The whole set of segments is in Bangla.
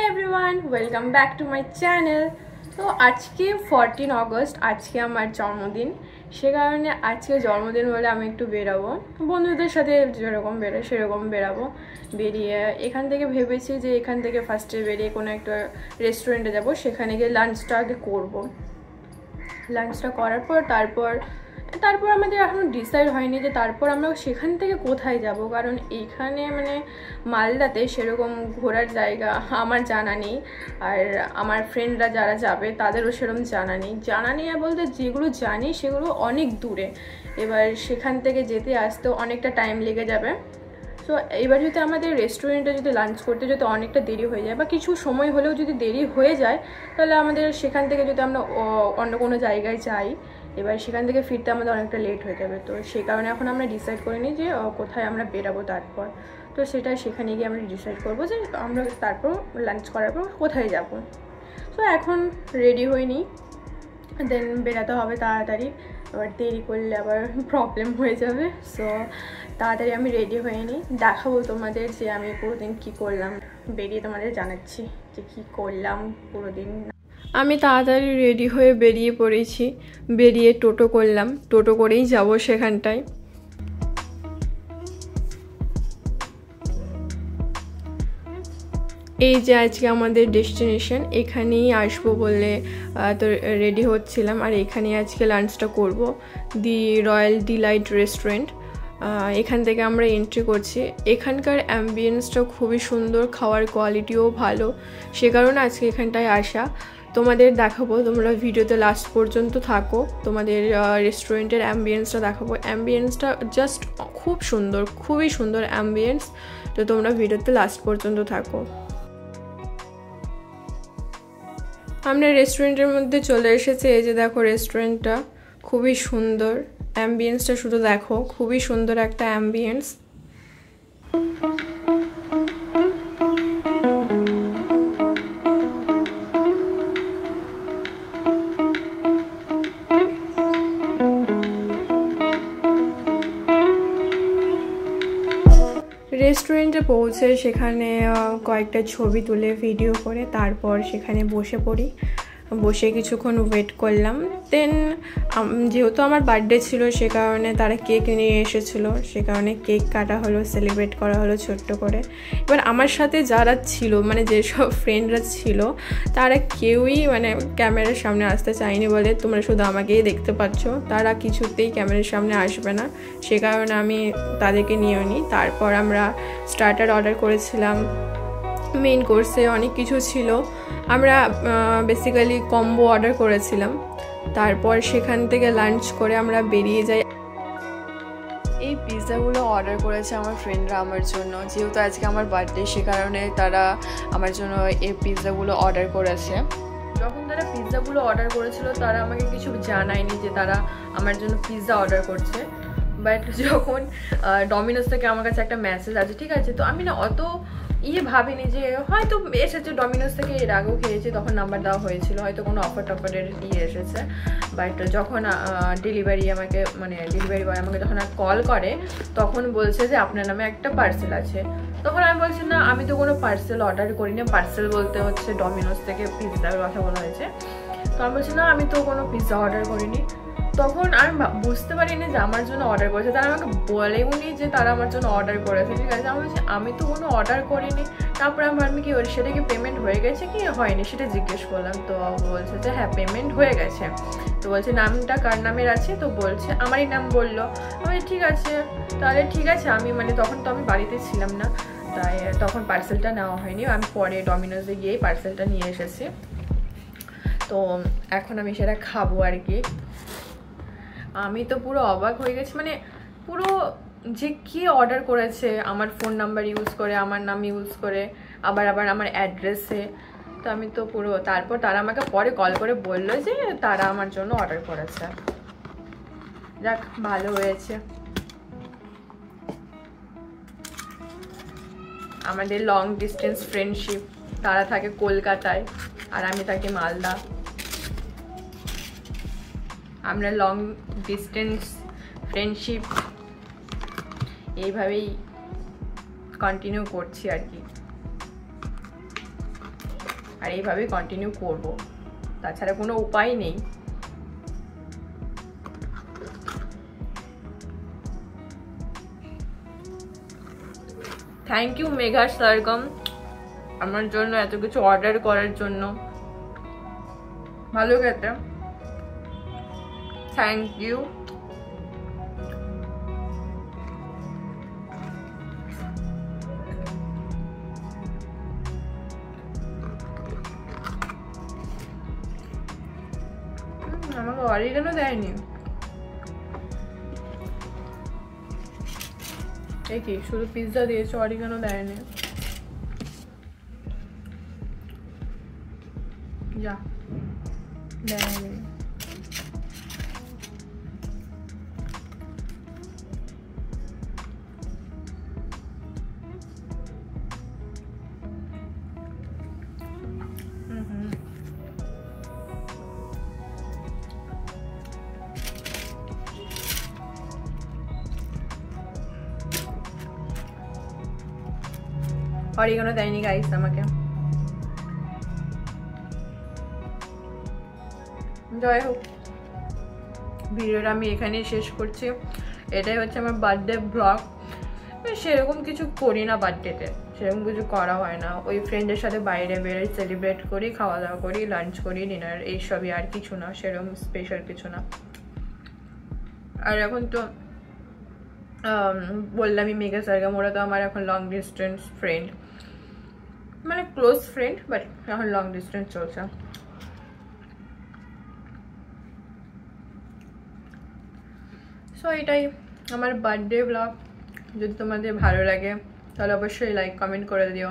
Everyone, welcome back to my channel. তো আজকে 14 অগস্ট, আজকে আমার জন্মদিন। সে কারণে আজকে জন্মদিন বলে আমি একটু বেরাবো, বন্ধুদের সাথে যেরকম বেরোয় সেরকম বেরাবো। বেরিয়ে এখান থেকে ভেবেছি যে এখান থেকে ফার্স্টে বেরিয়ে কোনো একটা রেস্টুরেন্টে যাব, সেখানে গিয়ে লাঞ্চটা আগে করবো। লাঞ্চটা করার পর তারপর আমাদের এখনও ডিসাইড হয়নি যে তারপর আমরা সেখান থেকে কোথায় যাব, কারণ এইখানে মানে মালদাতে সেরকম ঘোরার জায়গা আমার জানা নেই, আর আমার ফ্রেন্ডরা যারা যাবে তাদেরও সেরকম জানা নেই আর বলতে যেগুলো জানি সেগুলো অনেক দূরে। এবার সেখান থেকে যেতে আসতেও অনেকটা টাইম লেগে যাবে। সো এবার যদি আমাদের রেস্টুরেন্টে যদি লাঞ্চ করতে যদি অনেকটা দেরি হয়ে যায় বা কিছু সময় হলেও যদি দেরি হয়ে যায়, তাহলে আমাদের সেখান থেকে যদি আমরা অন্য কোনো জায়গায় যাই, এবার সেখান থেকে ফিরতে আমাদের অনেকটা লেট হয়ে যাবে। তো সেই কারণে এখন আমরা ডিসাইড করিনি যে কোথায় আমরা বেরাবো। তারপর তো সেখানে গিয়ে আমরা ডিসাইড করবো যে আমরা তারপর লাঞ্চ করার পর কোথায় যাব। তো এখন রেডি হইনি, দেন বেরাতে হবে তাড়াতাড়ি, আবার দেরি করলে আবার প্রবলেম হয়ে যাবে। সো তাড়াতাড়ি আমি রেডি হয়ে নিই, দেখাবো তোমাদের যে আমি পুরো দিন কী করলাম, বেরিয়ে তোমাদের জানাচ্ছি যে কী করলাম পুরো দিন। আমি তাড়াতাড়ি রেডি হয়ে বেরিয়ে পড়েছি, বেরিয়ে টোটো করলাম, টোটো করেই যাব সেখানটায়। এই যে আজকে আমাদের ডেস্টিনেশন, এখানেই আসবো বলে তো রেডি হচ্ছিলাম, আর এখানেই আজকে লাঞ্চটা করব, দি রয়্যাল ডিলাইট রেস্টুরেন্ট। এখান থেকে আমরা এন্ট্রি করছি। এখানকার অ্যাম্বিয়েন্সটা খুবই সুন্দর, খাওয়ার কোয়ালিটিও ভালো, সে কারণে আজকে এখানটায় আসা। তোমাদের দেখাবো, তোমরা ভিডিওতে লাস্ট পর্যন্ত থাকো, তোমাদের রেস্টুরেন্টের অ্যাম্বিয়েন্সটা দেখাবো। অ্যাম্বিয়েন্সটা জাস্ট খুব সুন্দর, খুবই সুন্দর অ্যাম্বিয়েন্স। তো তোমরা ভিডিওতে লাস্ট পর্যন্ত থাকো। আমরা রেস্টুরেন্টের মধ্যে চলে এসেছি। এই যে দেখো রেস্টুরেন্টটা খুবই সুন্দর, অ্যাম্বিয়েন্সটা শুধু দেখো, খুবই সুন্দর একটা অ্যাম্বিয়েন্স। রেস্টুরেন্টে পৌঁছে সেখানে কয়েকটা ছবি তুলে ভিডিও করে তারপর সেখানে বসে পড়ি, বসে কিছুক্ষণ ওয়েট করলাম। দেন যেহেতু আমার বার্থডে ছিল সে কারণে তারা কেক নিয়ে এসেছিলো, সে কারণে কেক কাটা হলো, সেলিব্রেট করা হলো ছোট্ট করে। এবার আমার সাথে যারা ছিল মানে যেসব ফ্রেন্ডরা ছিল তারা কেউই মানে ক্যামেরার সামনে আসতে চায়নি, বলে তোমরা শুধু আমাকেই দেখতে পাচ্ছ, তারা কিছুতেই ক্যামেরার সামনে আসবে না, সে কারণে আমি তাদেরকে নিয়েও নিই। তারপর আমরা স্টার্টার অর্ডার করেছিলাম, মেইন কোর্সে অনেক কিছু ছিল, আমরা বেসিক্যালি কম্বো অর্ডার করেছিলাম। তারপর সেখান থেকে লাঞ্চ করে আমরা বেরিয়ে যাই। এই পিৎজাগুলো অর্ডার করেছে আমার ফ্রেন্ডরা আমার জন্য, যেহেতু আজকে আমার বার্থডে সে কারণে তারা আমার জন্য এই পিৎজাগুলো অর্ডার করেছে। যখন তারা পিৎজাগুলো অর্ডার করেছিল তারা আমাকে কিছু জানায়নি যে তারা আমার জন্য পিৎজা অর্ডার করছে, বাট যখন ডমিনোস থেকে আমার কাছে একটা মেসেজ আছে, ঠিক আছে, তো আমি না অত ভাবিনি যে হয়তো এসেছে ডমিনোস থেকে, এর আগেও খেয়েছি, তখন নাম্বার দেওয়া হয়েছিল, হয়তো কোনো অফার টফারের এসেছে। বাট যখন ডেলিভারি বয় আমাকে যখন কল করে তখন বলছে যে আপনার নামে একটা পার্সেল আছে। তখন আমি বলছি না, আমি তো কোনো পার্সেল অর্ডার করিনি, পার্সেল বলতে হচ্ছে ডমিনোস থেকে পিৎজার কথা বলা হয়েছে। তো আমি বলছি না, আমি তো কোনো পিৎজা অর্ডার করিনি। তখন আমি বুঝতে পারিনি যে আমার জন্য অর্ডার করেছে, তারা আমাকে বলেওনি যে তারা আমার জন্য অর্ডার করেছে, ঠিক আছে। আমি বলছি আমি তো কোনো অর্ডার করিনি। তারপরে আমি কি সেটা কি পেমেন্ট হয়ে গেছে কি হয়নি সেটা জিজ্ঞেস করলাম। তো বলছে যে হ্যাঁ পেমেন্ট হয়ে গেছে। তো বলছে নামটা কার নামের আছে, তো বলছে আমারই নাম বললো। আমি ঠিক আছে, তাহলে ঠিক আছে। আমি তখন তো আমি বাড়িতে ছিলাম না, তাই তখন পার্সেলটা নেওয়া হয়নি, আমি পরে ডমিনোসে গিয়েই পার্সেলটা নিয়ে এসেছি। তো এখন আমি সেটা খাবো আর কি। আমি তো পুরো অবাক হয়ে গেছি, মানে পুরো যে কে অর্ডার করেছে আমার ফোন নাম্বার ইউজ করে, আমার নাম ইউজ করে, আবার আমার অ্যাড্রেসে। তো আমি তো পুরো, তারপর তারা আমাকে পরে কল করে বললো যে তারা আমার জন্য অর্ডার করেছে। যাক, ভালো হয়েছে। আমাদের লং ডিস্টেন্স ফ্রেন্ডশিপ, তারা থাকে কলকাতায় আর আমি থাকি মালদা। আমরা লং ডিস্টেন্স ফ্রেন্ডশিপ এইভাবেই কন্টিনিউ করছি আর কি। আর এইভাবেই কন্টিনিউ করব, তাছাড়া কোনো উপায় নেই। থ্যাংক ইউ মেঘা সরগম আমার জন্য এত কিছু অর্ডার করার জন্য। ভালো খেতে, থ্যাংক ইউ। আমাকে অরিগানো দেয়নি, এই কি শুধু পিৎজা দিয়েছে, অরিগানো দেয়নি। যা দেয়নি। অরিগানো দেয়নি গাইস আমাকে। যাই হোক, ভিডিওটা আমি এখানেই শেষ করছি। এটাই হচ্ছে আমার বার্থডে ব্লগ। সেরকম কিছু করি না বার্থডেতে, সেরকম কিছু করা হয় না। ওই ফ্রেন্ডের সাথে বাইরে বেরোই, সেলিব্রেট করি, খাওয়া দাওয়া করি, লাঞ্চ করি, ডিনার, এইসবই, আর কিছু না, সেরকম স্পেশাল কিছু না। আর এখন তো বললামই মেঘা সরগম, ওরা তো আমার এখন লং ডিস্টেন্স ফ্রেন্ড, মানে ক্লোজ ফ্রেন্ড, বাট এখন লং ডিস্টেন্স চলছে। সো এটাই আমার বার্থডে ব্লগ। যদি তোমাদের ভালো লাগে তাহলে অবশ্যই লাইক কমেন্ট করে দিও।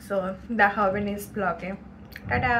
সো দেখা হবে নেক্সট ব্লগে। টাটা।